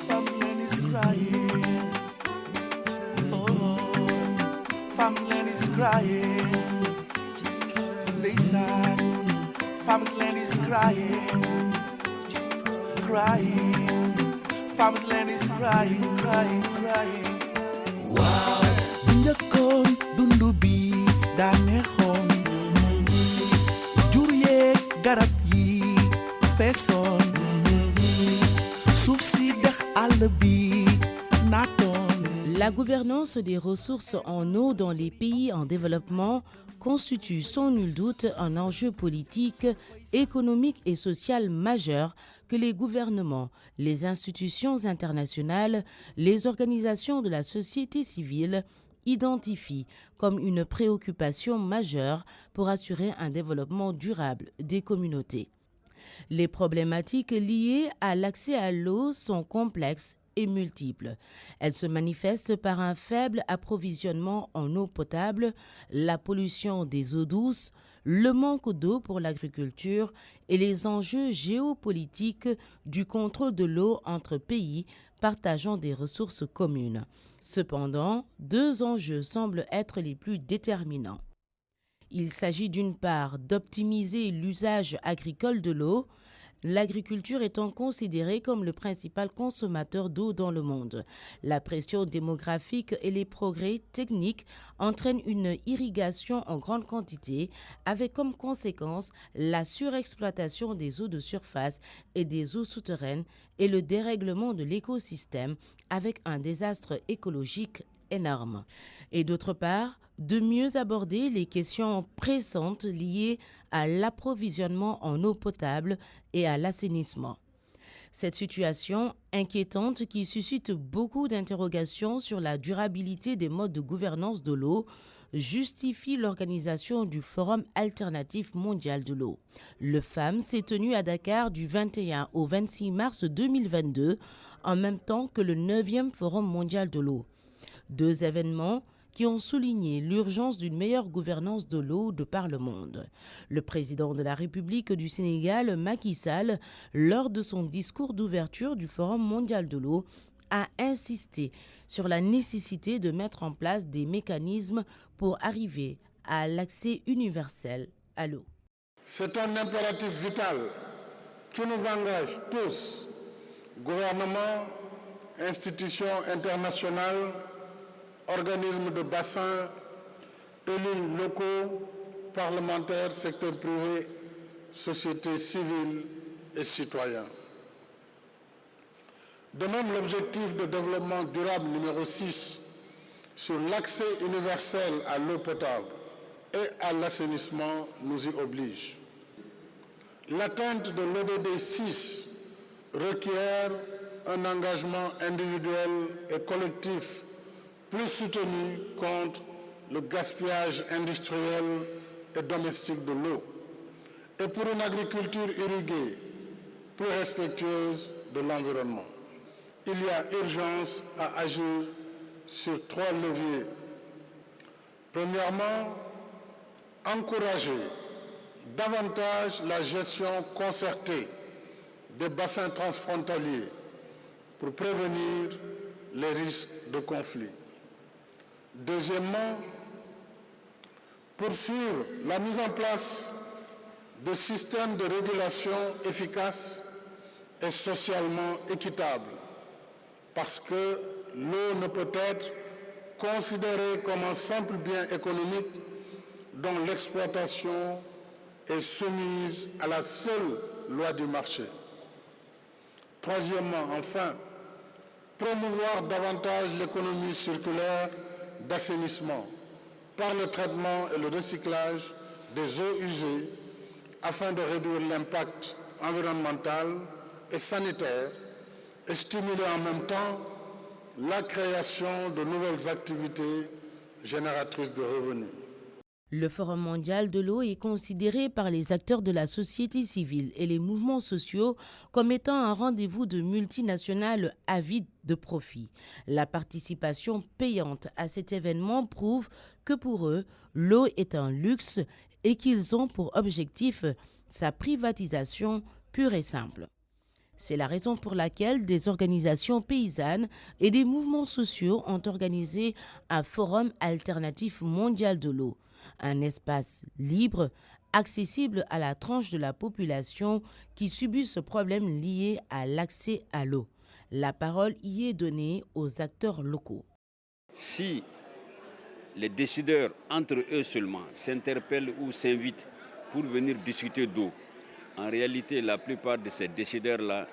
Family is crying. Oh, family is crying. Listen, family is crying. Crying. Family is crying, crying, crying. Wow. Bunjakon dundu bi da neexoon. Jur yeeg garab yi feesoon. La gouvernance des ressources en eau dans les pays en développement constitue sans nul doute un enjeu politique, économique et social majeur que les gouvernements, les institutions internationales, les organisations de la société civile identifient comme une préoccupation majeure pour assurer un développement durable des communautés. Les problématiques liées à l'accès à l'eau sont complexes et multiples. Elles se manifestent par un faible approvisionnement en eau potable, la pollution des eaux douces, le manque d'eau pour l'agriculture et les enjeux géopolitiques du contrôle de l'eau entre pays partageant des ressources communes. Cependant, deux enjeux semblent être les plus déterminants. Il s'agit d'une part d'optimiser l'usage agricole de l'eau, l'agriculture étant considérée comme le principal consommateur d'eau dans le monde. La pression démographique et les progrès techniques entraînent une irrigation en grande quantité, avec comme conséquence la surexploitation des eaux de surface et des eaux souterraines et le dérèglement de l'écosystème, avec un désastre écologique énorme. Et d'autre part, de mieux aborder les questions pressantes liées à l'approvisionnement en eau potable et à l'assainissement. Cette situation inquiétante qui suscite beaucoup d'interrogations sur la durabilité des modes de gouvernance de l'eau justifie l'organisation du Forum alternatif mondial de l'eau. Le FAM s'est tenu à Dakar du 21 au 26 mars 2022, en même temps que le 9e Forum mondial de l'eau. Deux événements qui ont souligné l'urgence d'une meilleure gouvernance de l'eau de par le monde. Le président de la République du Sénégal, Macky Sall, lors de son discours d'ouverture du Forum mondial de l'eau, a insisté sur la nécessité de mettre en place des mécanismes pour arriver à l'accès universel à l'eau. C'est un impératif vital qui nous engage tous, gouvernements, institutions internationales, organismes de bassin, élus locaux, parlementaires, secteur privé, société civile et citoyens. De même, l'objectif de développement durable numéro 6 sur l'accès universel à l'eau potable et à l'assainissement nous y oblige. L'atteinte de l'ODD 6 requiert un engagement individuel et collectif plus soutenu contre le gaspillage industriel et domestique de l'eau et pour une agriculture irriguée plus respectueuse de l'environnement. Il y a urgence à agir sur 3 leviers. Premièrement, encourager davantage la gestion concertée des bassins transfrontaliers pour prévenir les risques de conflit. Deuxièmement, poursuivre la mise en place de systèmes de régulation efficaces et socialement équitables, parce que l'eau ne peut être considérée comme un simple bien économique dont l'exploitation est soumise à la seule loi du marché. Troisièmement, enfin, promouvoir davantage l'économie circulaire d'assainissement par le traitement et le recyclage des eaux usées afin de réduire l'impact environnemental et sanitaire et stimuler en même temps la création de nouvelles activités génératrices de revenus. Le Forum mondial de l'eau est considéré par les acteurs de la société civile et les mouvements sociaux comme étant un rendez-vous de multinationales avides de profit. La participation payante à cet événement prouve que pour eux, l'eau est un luxe et qu'ils ont pour objectif sa privatisation pure et simple. C'est la raison pour laquelle des organisations paysannes et des mouvements sociaux ont organisé un forum alternatif mondial de l'eau, un espace libre, accessible à la tranche de la population qui subit ce problème lié à l'accès à l'eau. La parole y est donnée aux acteurs locaux. Si les décideurs, entre eux seulement, s'interpellent ou s'invitent pour venir discuter d'eau, en réalité, la plupart de ces décideurs-là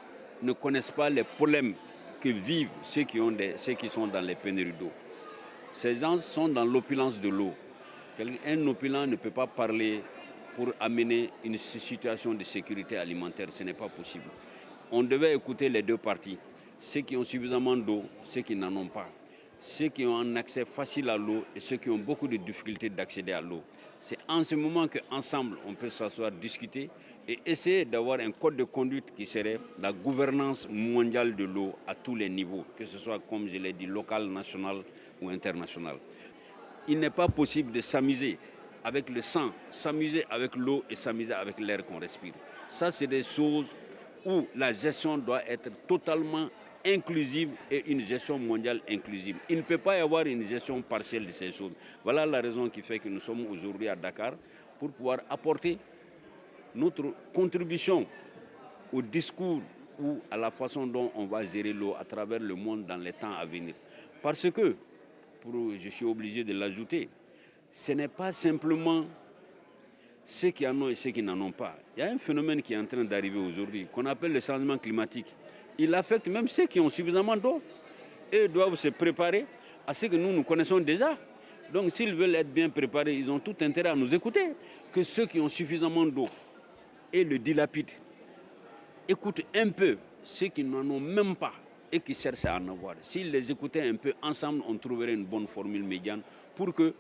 ne connaissent pas les problèmes que vivent ceux qui sont dans les pénuries d'eau. Ces gens sont dans l'opulence de l'eau. Un opulent ne peut pas parler pour amener une situation de sécurité alimentaire, ce n'est pas possible. On devait écouter les deux parties, ceux qui ont suffisamment d'eau, ceux qui n'en ont pas, ceux qui ont un accès facile à l'eau et ceux qui ont beaucoup de difficultés d'accéder à l'eau. C'est en ce moment qu'ensemble, on peut s'asseoir, discuter et essayer d'avoir un code de conduite qui serait la gouvernance mondiale de l'eau à tous les niveaux, que ce soit, comme je l'ai dit, local, national ou international. Il n'est pas possible de s'amuser avec le sang, s'amuser avec l'eau et s'amuser avec l'air qu'on respire. Ça, c'est des choses où la gestion doit être totalement inclusive et une gestion mondiale inclusive. Il ne peut pas y avoir une gestion partielle de ces choses. Voilà la raison qui fait que nous sommes aujourd'hui à Dakar pour pouvoir apporter notre contribution au discours ou à la façon dont on va gérer l'eau à travers le monde dans les temps à venir. Parce que, je suis obligé de l'ajouter, ce n'est pas simplement ceux qui en ont et ceux qui n'en ont pas. Il y a un phénomène qui est en train d'arriver aujourd'hui, qu'on appelle le changement climatique. Il affecte même ceux qui ont suffisamment d'eau. Et doivent se préparer à ce que nous connaissons déjà. Donc s'ils veulent être bien préparés, ils ont tout intérêt à nous écouter. Que ceux qui ont suffisamment d'eau et le dilapident, écoutent un peu ceux qui n'en ont même pas et qui cherchent à en avoir. S'ils les écoutaient un peu ensemble, on trouverait une bonne formule médiane pour que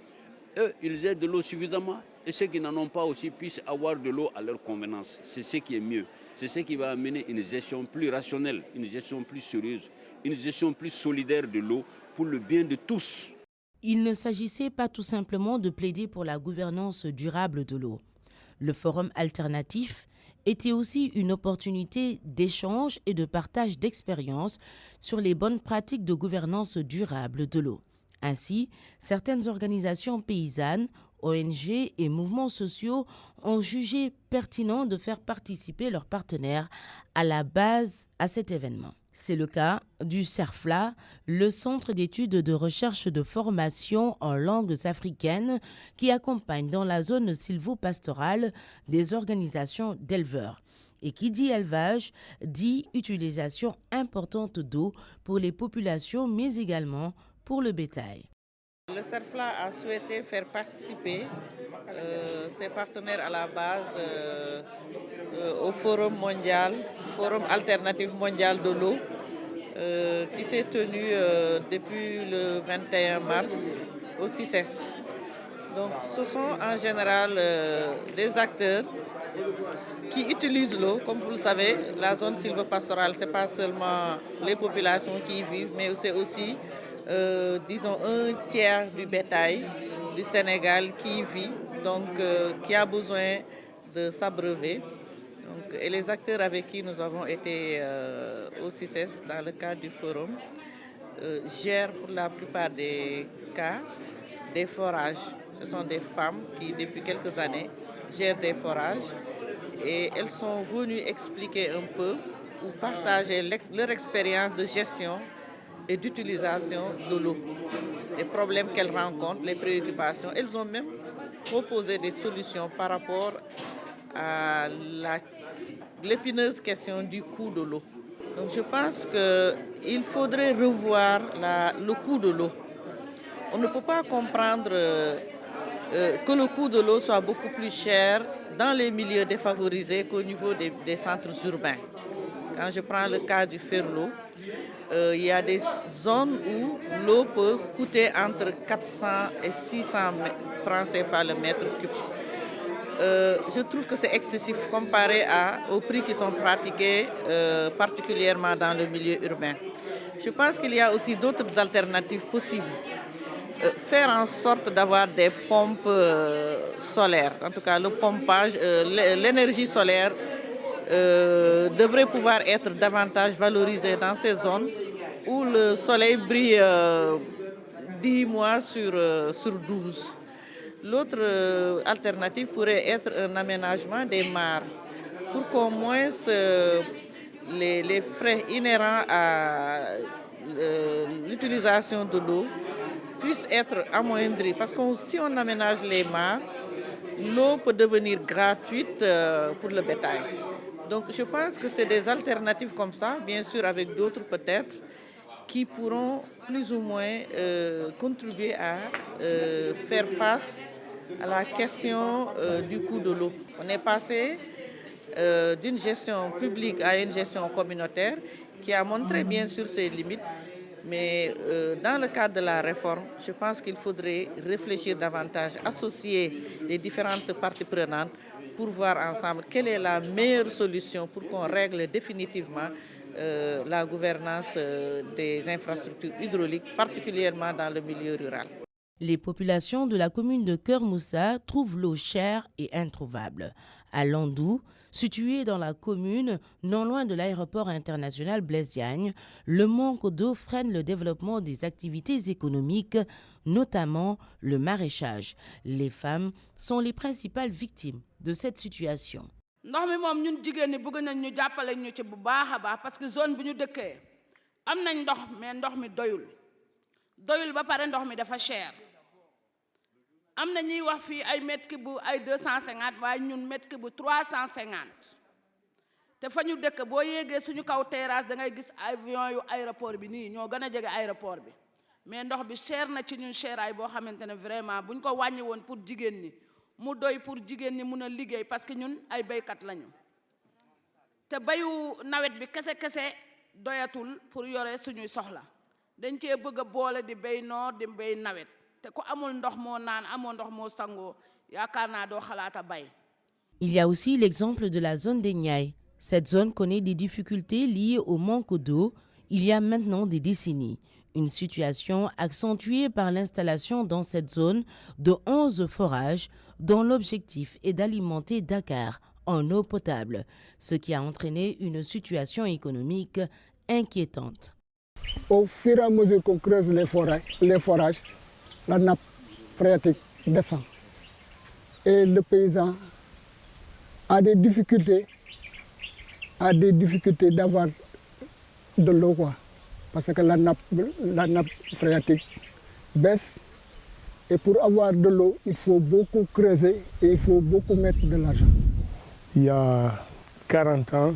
eux, ils aient de l'eau suffisamment et ceux qui n'en ont pas aussi puissent avoir de l'eau à leur convenance. C'est ce qui est mieux. C'est ce qui va amener une gestion plus rationnelle, une gestion plus sérieuse, une gestion plus solidaire de l'eau pour le bien de tous. Il ne s'agissait pas tout simplement de plaider pour la gouvernance durable de l'eau. Le forum alternatif était aussi une opportunité d'échange et de partage d'expériences sur les bonnes pratiques de gouvernance durable de l'eau. Ainsi, certaines organisations paysannes, ONG et mouvements sociaux ont jugé pertinent de faire participer leurs partenaires à la base à cet événement. C'est le cas du CERFLA, le Centre d'études de recherche de formation en langues africaines qui accompagne dans la zone sylvo-pastorale des organisations d'éleveurs. Et qui dit élevage, dit utilisation importante d'eau pour les populations, mais également pour le bétail. Le CERFLA a souhaité faire participer ses partenaires à la base au Forum alternatif mondial de l'eau qui s'est tenu depuis le 21 mars au CICES. Donc ce sont en général des acteurs qui utilisent l'eau. Comme vous le savez, la zone sylvopastorale, ce n'est pas seulement les populations qui y vivent, mais c'est aussi disons un tiers du bétail du Sénégal qui y vit, donc qui a besoin de s'abreuver. Et les acteurs avec qui nous avons été au CICES dans le cadre du forum gèrent pour la plupart des cas des forages. Ce sont des femmes qui, depuis quelques années, gèrent des forages et elles sont venues expliquer un peu ou partager leur expérience de gestion et d'utilisation de l'eau, les problèmes qu'elles rencontrent, les préoccupations. Elles ont même proposé des solutions par rapport à l'épineuse question du coût de l'eau. Donc je pense qu'il faudrait revoir le coût de l'eau. On ne peut pas comprendre que le coût de l'eau soit beaucoup plus cher dans les milieux défavorisés qu'au niveau des centres urbains. Quand je prends le cas du Ferlo, il y a des zones où l'eau peut coûter entre 400 et 600 francs CFA le mètre cube. Je trouve que c'est excessif comparé aux prix qui sont pratiqués, particulièrement dans le milieu urbain. Je pense qu'il y a aussi d'autres alternatives possibles. Faire en sorte d'avoir des pompes solaires, en tout cas le pompage, l'énergie solaire devrait pouvoir être davantage valorisé dans ces zones où le soleil brille 10 mois sur 12. L'autre alternative pourrait être un aménagement des mares pour qu'au moins les frais inhérents à l'utilisation de l'eau puissent être amoindris. Parce que si on aménage les mares, l'eau peut devenir gratuite pour le bétail. Donc je pense que c'est des alternatives comme ça, bien sûr avec d'autres peut-être, qui pourront plus ou moins contribuer à faire face à la question du coût de l'eau. On est passé d'une gestion publique à une gestion communautaire qui a montré bien sûr ses limites, mais dans le cadre de la réforme, je pense qu'il faudrait réfléchir davantage, associer les différentes parties prenantes pour voir ensemble quelle est la meilleure solution pour qu'on règle définitivement la gouvernance des infrastructures hydrauliques, particulièrement dans le milieu rural. Les populations de la commune de Keur Moussa trouvent l'eau chère et introuvable. À Landou, situé dans la commune, non loin de l'aéroport international Blaise Diagne, le manque d'eau freine le développement des activités économiques, notamment le maraîchage. Les femmes sont les principales victimes de cette situation. ndox mi moom ñun jigéen ñi bëgg nañ ñu jàppale ñu ci bu baax a baax parce que zone bi ñu dëkkee am nañ ndox mais ndox mi doyul ba pare ndox mi dafa cher am na ñuy wax fii ay mètre cube bu ay 250 waaye ñun mètre cube bu 350 te fa ñu dëkk boo yéegee suñu kaw terrasse da ngay gis avion yu aéroport bi nii ñoo gën a jege aéroport bi mais ndox bi cher na ci ñun cheraay boo xamante ne vraiment buñ ko wàññi woon pour jigéen ñi mu doy pour jigéen ñi mun a liggéey parce que ñun ay béykat lañu te bayu nawet bi kese doyatul pour yore suñuy soxla dañ cee bëgg a boole di béy noor di béy nawet te ku amul ndox moo naan amoo ndox moo sangoo yaakaar naa doo xalaata bay. Il y a aussi l'exemple de la zone des Niayes. Cette zone connaît des difficultés liées au manque d'eau il y a maintenant des décennies. Une situation accentuée par l'installation dans cette zone de 11 forages dont l'objectif est d'alimenter Dakar en eau potable, ce qui a entraîné une situation économique inquiétante. Au fur et à mesure qu'on creuse les forages, la nappe phréatique descend. Et le paysan a des difficultés d'avoir de l'eau, parce que la nappe phréatique baisse. Et pour avoir de l'eau, il faut beaucoup creuser et il faut beaucoup mettre de l'argent. Il y a 40 ans,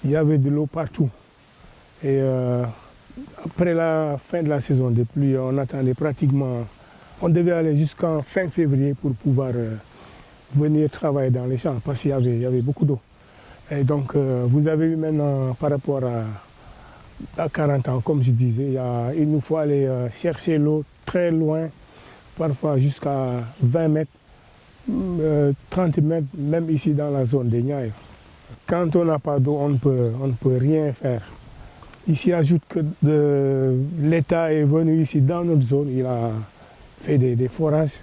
il y avait de l'eau partout. Et après la fin de la saison des pluies, on attendait pratiquement, on devait aller jusqu'en fin février pour pouvoir venir travailler dans les champs parce qu'il y avait beaucoup d'eau. Et donc vous avez eu maintenant par rapport à 40 ans, comme je disais, il nous faut aller chercher l'eau très loin, parfois jusqu'à 20 mètres, 30 mètres, même ici dans la zone des Niayes. Quand on n'a pas d'eau, on ne peut rien faire. Ici, ajoute que l'État est venu ici dans notre zone, il a fait des forages.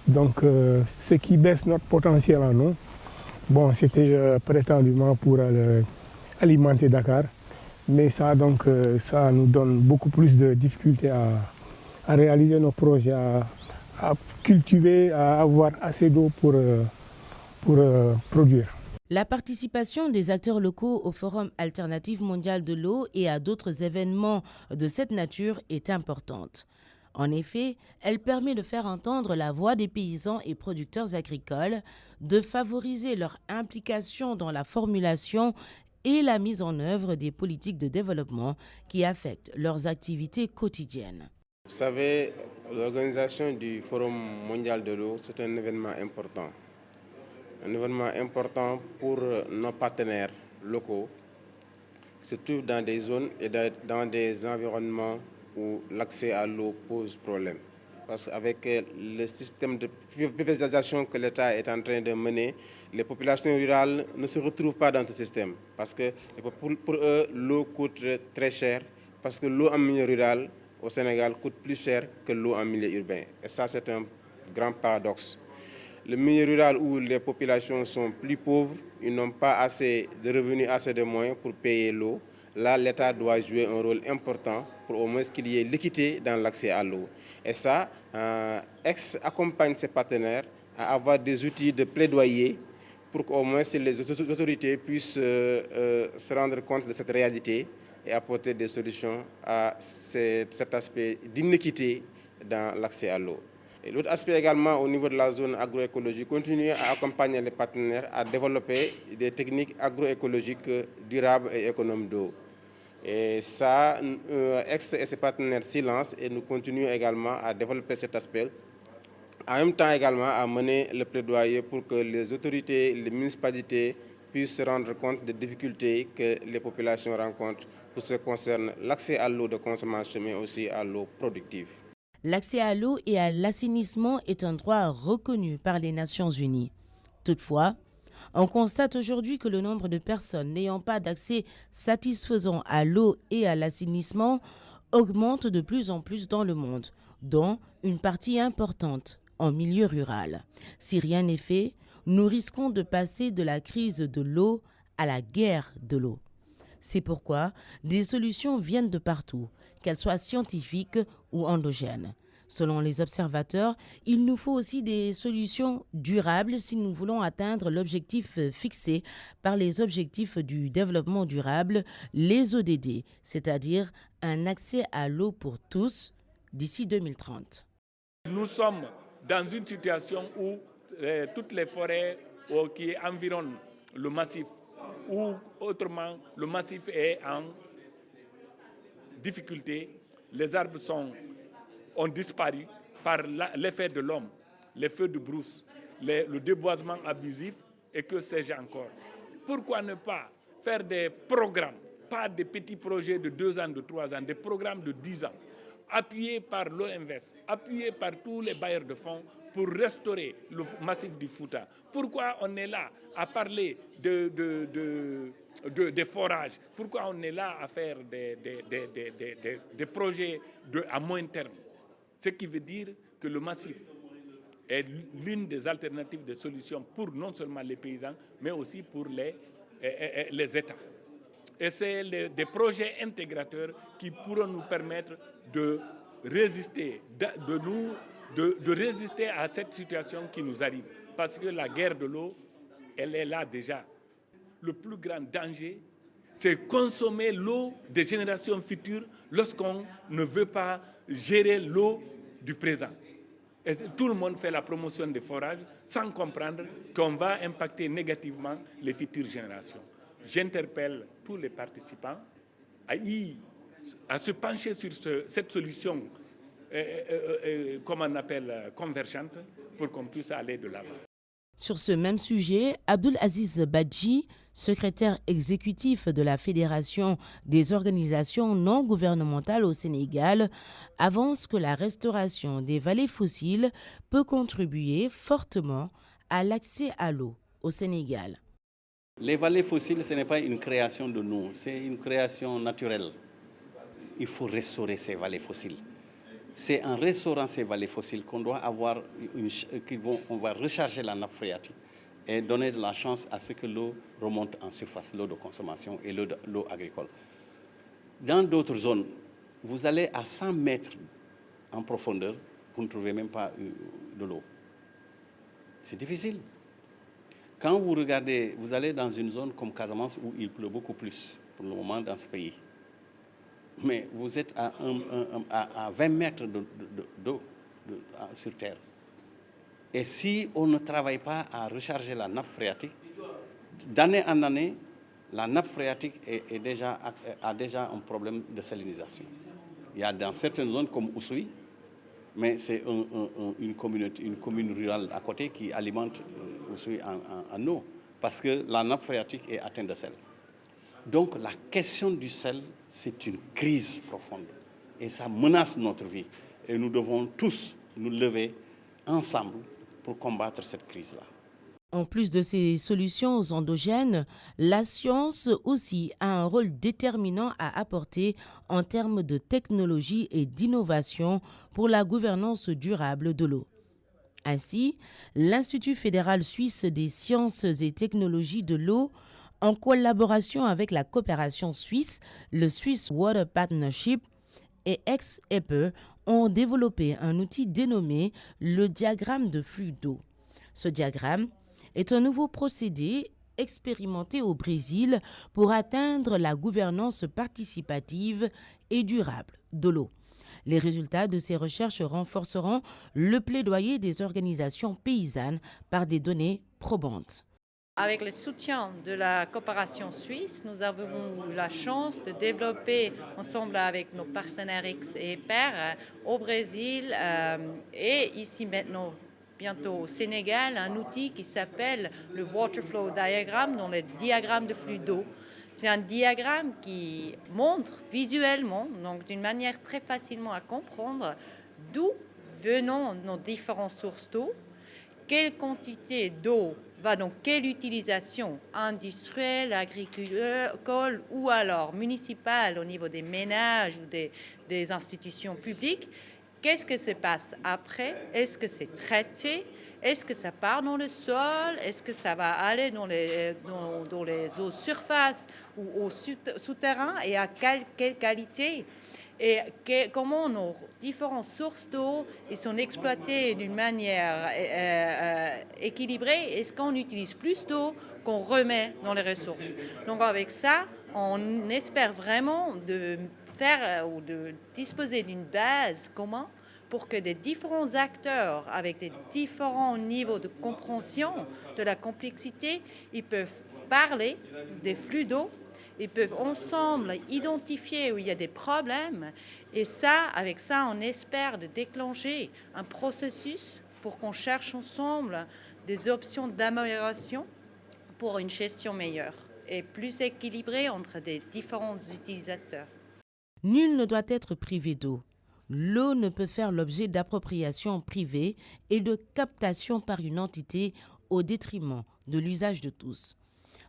Donc, ce qui baisse notre potentiel en eau, bon, c'était prétendument pour alimenter Dakar, mais ça, donc, ça nous donne beaucoup plus de difficultés à réaliser nos projets, à cultiver, à avoir assez d'eau pour produire. La participation des acteurs locaux au Forum alternatif mondial de l'eau et à d'autres événements de cette nature est importante. En effet, elle permet de faire entendre la voix des paysans et producteurs agricoles, de favoriser leur implication dans la formulation et la mise en œuvre des politiques de développement qui affectent leurs activités quotidiennes. Vous savez, l'organisation du Forum mondial de l'eau, c'est un événement important. Un événement important pour nos partenaires locaux qui se trouvent dans des zones et dans des environnements où l'accès à l'eau pose problème. Parce qu'avec le système de privatisation que l'État est en train de mener, les populations rurales ne se retrouvent pas dans ce système. Parce que pour eux, l'eau coûte très cher, parce que l'eau en milieu rural au Sénégal coûte plus cher que l'eau en milieu urbain. Et ça, c'est un grand paradoxe. le milieu rural où les populations sont plus pauvres, ils n'ont pas assez de revenus, assez de moyens pour payer l'eau. Là, l'État doit jouer un rôle important pour au moins qu'il y ait l'équité dans l'accès à l'eau. Et ça, Aix accompagne ses partenaires à avoir des outils de plaidoyer pour qu'au moins les autorités puissent se rendre compte de cette réalité et apporter des solutions à cet aspect d'inéquité dans l'accès à l'eau. Et l'autre aspect également au niveau de la zone agroécologique, continuer à accompagner les partenaires à développer des techniques agroécologiques durables et économes d'eau. Et ça, Aix et ses partenaires s'y lancent et nous continuons également à développer cet aspect. En même temps également à mener le plaidoyer pour que les autorités, les municipalités puissent se rendre compte des difficultés que les populations rencontrent pour ce qui concerne l'accès à l'eau de consommation, mais aussi à l'eau productive. L'accès à l'eau et à l'assainissement est un droit reconnu par les Nations Unies. Toutefois, on constate aujourd'hui que le nombre de personnes n'ayant pas d'accès satisfaisant à l'eau et à l'assainissement augmente de plus en plus dans le monde, dont une partie importante en milieu rural. Si rien n'est fait, nous risquons de passer de la crise de l'eau à la guerre de l'eau. C'est pourquoi des solutions viennent de partout, qu'elles soient scientifiques ou endogènes. Selon les observateurs, il nous faut aussi des solutions durables si nous voulons atteindre l'objectif fixé par les objectifs du développement durable, les ODD, c'est-à-dire un accès à l'eau pour tous d'ici 2030. Nous sommes dans une situation où toutes les forêts qui environnent le massif, ou autrement le massif est en difficulté, les arbres ont disparu par l'effet de l'homme, les feux de brousse, le déboisement abusif et que sais-je encore. Pourquoi ne pas faire des programmes, pas des petits projets de 2 ans, de 3 ans, des programmes de 10 ans, appuyés par l'OMVS, appuyés par tous les bailleurs de fonds pour restaurer le massif du Fouta. Pourquoi on est là à parler des forages? Pourquoi on est là à faire des projets à moyen terme? Ce qui veut dire que le massif est l'une des alternatives de solutions pour non seulement les paysans, mais aussi pour les États. Et c'est des projets intégrateurs qui pourront nous permettre de résister, de résister à cette situation qui nous arrive. Parce que la guerre de l'eau, elle est là déjà. Le plus grand danger, c'est consommer l'eau des générations futures lorsqu'on ne veut pas gérer l'eau du présent. Et tout le monde fait la promotion des forages sans comprendre qu'on va impacter négativement les futures générations. J'interpelle tous les participants à se pencher sur cette solution, comme on appelle, convergente, pour qu'on puisse aller de l'avant. Sur ce même sujet, Abdul Aziz Badji, secrétaire exécutif de la Fédération des organisations non gouvernementales au Sénégal, avance que la restauration des vallées fossiles peut contribuer fortement à l'accès à l'eau au Sénégal. Les vallées fossiles, ce n'est pas une création de nous, c'est une création naturelle. Il faut restaurer ces vallées fossiles. C'est en restaurant ces vallées fossiles qu'on doit avoir on va recharger la nappe phréatique et donner de la chance à ce que l'eau remonte en surface, l'eau de consommation et l'eau agricole. Dans d'autres zones, vous allez à 100 mètres en profondeur, vous ne trouvez même pas de l'eau. C'est difficile. Quand vous regardez, vous allez dans une zone comme Casamance où il pleut beaucoup plus pour le moment dans ce pays. Mais vous êtes à 20 mètres d'eau sur Terre. Et si on ne travaille pas à recharger la nappe phréatique, d'année en année, la nappe phréatique a déjà un problème de salinisation. Il y a dans certaines zones comme Oussouye, mais c'est une commune rurale à côté qui alimente Oussouye en eau, parce que la nappe phréatique est atteinte de sel. Donc la question du sel, c'est une crise profonde et ça menace notre vie. Et nous devons tous nous lever ensemble pour combattre cette crise-là. En plus de ces solutions endogènes, la science aussi a un rôle déterminant à apporter en termes de technologie et d'innovation pour la gouvernance durable de l'eau. Ainsi, l'Institut fédéral suisse des sciences et technologies de l'eau, en collaboration avec la coopération suisse, le Swiss Water Partnership et Ex-EPE, ont développé un outil dénommé le diagramme de flux d'eau. Ce diagramme est un nouveau procédé expérimenté au Brésil pour atteindre la gouvernance participative et durable de l'eau. Les résultats de ces recherches renforceront le plaidoyer des organisations paysannes par des données probantes. Avec le soutien de la coopération suisse, nous avons eu la chance de développer ensemble avec nos partenaires et pairs au Brésil et ici maintenant bientôt au Sénégal un outil qui s'appelle le Water Flow Diagram, donc le diagramme de flux d'eau. C'est un diagramme qui montre visuellement, donc d'une manière très facilement à comprendre, d'où venons nos différentes sources d'eau, quelle quantité d'eau va dans quelle utilisation industrielle, agricole ou alors municipale au niveau des ménages ou des institutions publiques. Qu'est-ce que se passe après? Est-ce que c'est traité? Est-ce que ça part dans le sol? Est-ce que ça va aller dans les eaux surface ou au souterrain? Et à quelle qualité? Et comment nos différentes sources d'eau sont exploitées d'une manière équilibrée? Est-ce qu'on utilise plus d'eau qu'on remet dans les ressources? Donc avec ça, on espère vraiment de faire ou de disposer d'une base commune pour que des différents acteurs avec des différents niveaux de compréhension de la complexité, ils peuvent parler des flux d'eau, ils peuvent ensemble identifier où il y a des problèmes et ça, avec ça, on espère de déclencher un processus pour qu'on cherche ensemble des options d'amélioration pour une gestion meilleure et plus équilibrée entre des différents utilisateurs. Nul ne doit être privé d'eau. L'eau ne peut faire l'objet d'appropriation privée et de captation par une entité au détriment de l'usage de tous.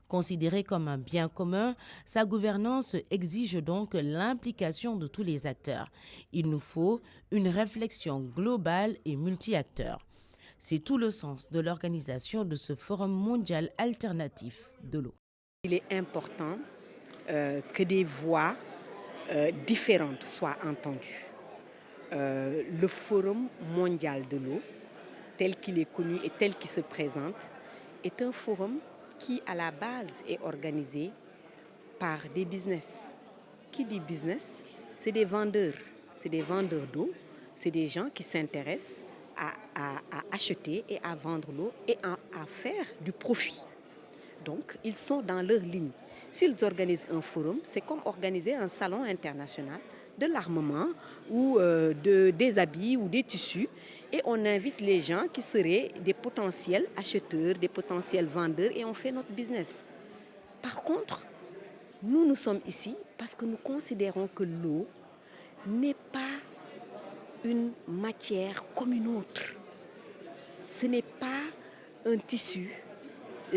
Considérée comme un bien commun, sa gouvernance exige donc l'implication de tous les acteurs. Il nous faut une réflexion globale et multi-acteurs. C'est tout le sens de l'organisation de ce Forum mondial alternatif de l'eau. Il est important que des voix différentes soient entendues. Le Forum mondial de l'eau, tel qu'il est connu et tel qu'il se présente, est un forum qui, à la base, est organisé par des business. Qui dit business? C'est des vendeurs. C'est des vendeurs d'eau. C'est des gens qui s'intéressent à acheter et à vendre l'eau et à faire du profit. Donc, ils sont dans leur ligne. S'ils organisent un forum, c'est comme organiser un salon international de l'armement ou des habits ou des tissus. Et on invite les gens qui seraient des potentiels acheteurs, des potentiels vendeurs et on fait notre business. Par contre, nous sommes ici parce que nous considérons que l'eau n'est pas une matière comme une autre. Ce n'est pas un tissu,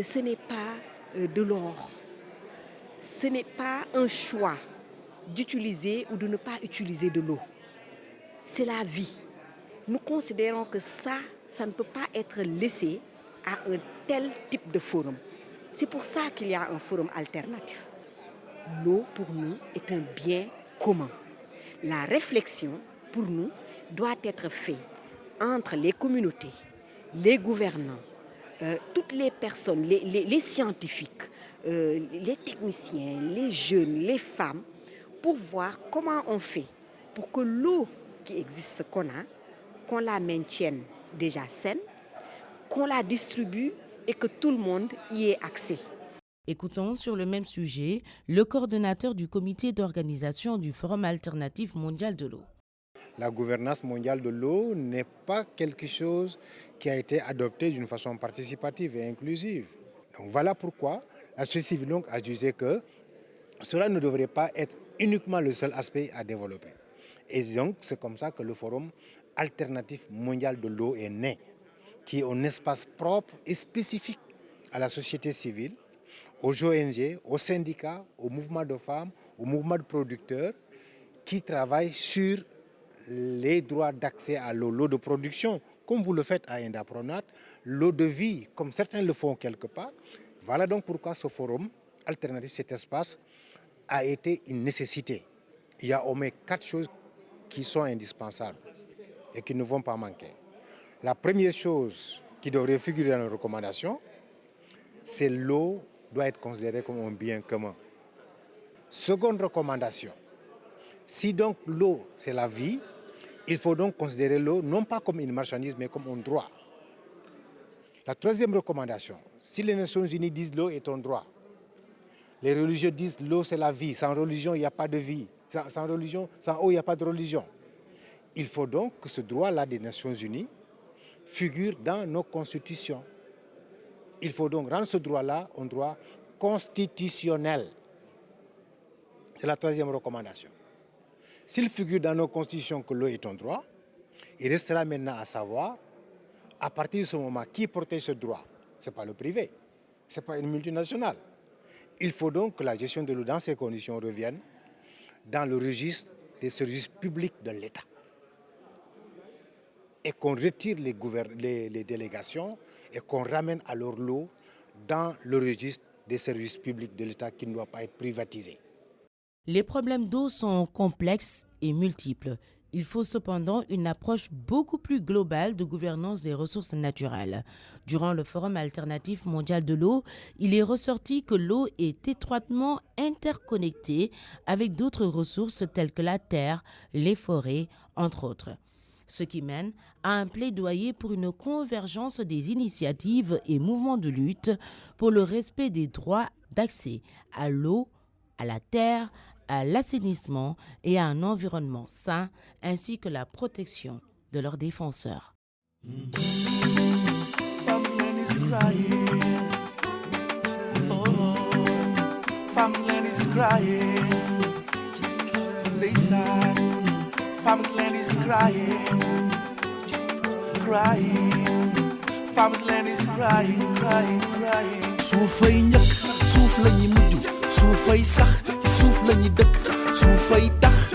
ce n'est pas de l'or. Ce n'est pas un choix d'utiliser ou de ne pas utiliser de l'eau. C'est la vie. Nous considérons que ça ne peut pas être laissé à un tel type de forum. C'est pour ça qu'il y a un forum alternatif. L'eau, pour nous, est un bien commun. La réflexion, pour nous, doit être faite entre les communautés, les gouvernants, toutes les personnes, les scientifiques, les techniciens, les jeunes, les femmes, pour voir comment on fait pour que l'eau qui existe qu'on la maintienne déjà saine, qu'on la distribue et que tout le monde y ait accès. Écoutons sur le même sujet le coordonnateur du comité d'organisation du Forum alternatif mondial de l'eau. La gouvernance mondiale de l'eau n'est pas quelque chose qui a été adopté d'une façon participative et inclusive. Donc voilà pourquoi la société civile a jugé que cela ne devrait pas être uniquement le seul aspect à développer. Et donc c'est comme ça que le Forum alternatif mondial de l'eau est né, qui est un espace propre et spécifique à la société civile, aux ONG, aux syndicats, aux mouvements de femmes, aux mouvements de producteurs qui travaillent sur les droits d'accès à l'eau, l'eau de production comme vous le faites à Indapronat, l'eau de vie, comme certains le font quelque part. Voilà donc pourquoi ce forum alternatif, cet espace, a été une nécessité. Il y a au moins 4 choses qui sont indispensables et qui ne vont pas manquer. La première chose qui devrait figurer dans nos recommandations, c'est l'eau doit être considérée comme un bien commun. Seconde recommandation, si donc l'eau c'est la vie, il faut donc considérer l'eau non pas comme une marchandise mais comme un droit. La troisième recommandation, si les Nations Unies disent l'eau est un droit, les religieux disent l'eau c'est la vie, sans religion il n'y a pas de vie, sans eau il n'y a pas de religion. Il faut donc que ce droit-là des Nations Unies figure dans nos constitutions. Il faut donc rendre ce droit-là un droit constitutionnel. C'est la troisième recommandation. S'il figure dans nos constitutions que l'eau est un droit, il restera maintenant à savoir, à partir de ce moment, qui protège ce droit. Ce n'est pas le privé, ce n'est pas une multinationale. Il faut donc que la gestion de l'eau dans ces conditions revienne dans le registre des services publics de l'État. Et qu'on retire les délégations et qu'on ramène alors l'eau dans le registre des services publics de l'État qui ne doit pas être privatisé. Les problèmes d'eau sont complexes et multiples. Il faut cependant une approche beaucoup plus globale de gouvernance des ressources naturelles. Durant le Forum alternatif mondial de l'eau, il est ressorti que l'eau est étroitement interconnectée avec d'autres ressources telles que la terre, les forêts, entre autres. Ce qui mène à un plaidoyer pour une convergence des initiatives et mouvements de lutte pour le respect des droits d'accès à l'eau, à la terre, à l'assainissement et à un environnement sain, ainsi que la protection de leurs défenseurs. Farmers' land is crying, crying. Farmers' land is crying, crying, crying. Suufay ñëkk suuf la ñuy mujj suufay sax suuf la ñuy dëkk suufay tax